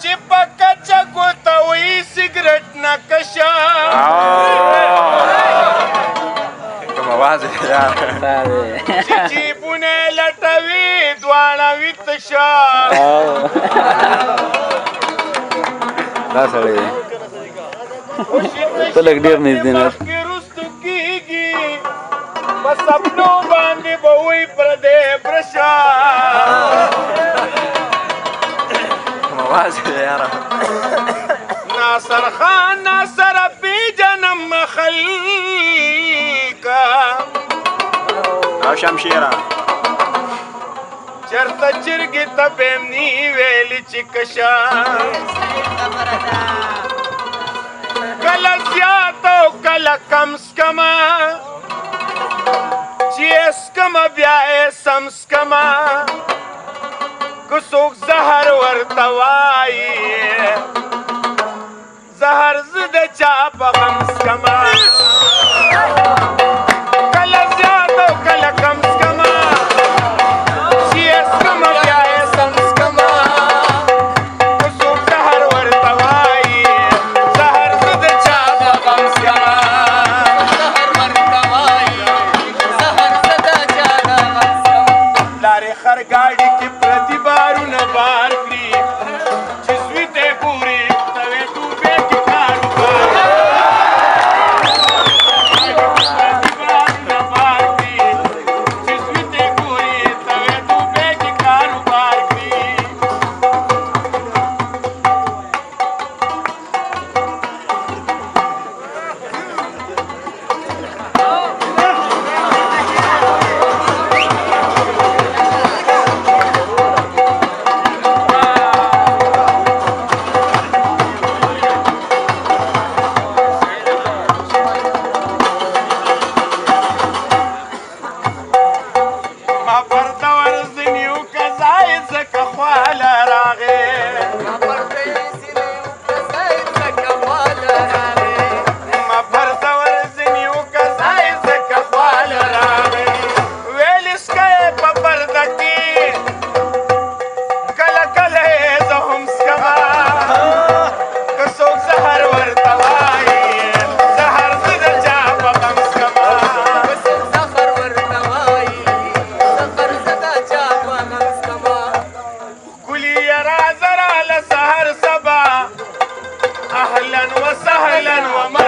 چې په کچه ګوته وي سګرټ نه کشه کوم اواز دی چې جیبونه یې لټوي دواړه وي تشه دا سړی دی ته لږ ډېر نږدې ناست مخکې رستو کېږي په سپنو باندې به وي پردی برشه کوم اواز دی یاره ناصر خان ناصر پیژنم خلکه او شمشیره چرته چرګې ته به م نی ویلې چې کشه کله زیات او کله کم سکمه چې اسکمه بیا یې سم سکمه که څوک زهر ورته وایي زهر زه د چا په غم سکمه کله زیات او کله کم سکمه چې اسکمه بیا یې سم سکمه که څوک زهر ورته وایي زهر زه د چا په غم سکمه لارې خر ګاډي کې پردي بارونه بار کړي چې سوي ته ګوري توې ډوبې کې کاروبار پردي بارونه بار کړي چې سوي ته ګوري توې ډوبې کې کاروبار کړي ما پرده ورځنیو که ځای ځکه خواله راغې ما پرده ورځنیو که ځای ځکه خواله راغې ویلې سکه یې په پرده کې کله کله یې زه هم سکمه که څوک زهر ورته وایي زهر زه د چا په غم سکمه ښکلي یې راځه راله سهر سبا اهلا وسهلا وما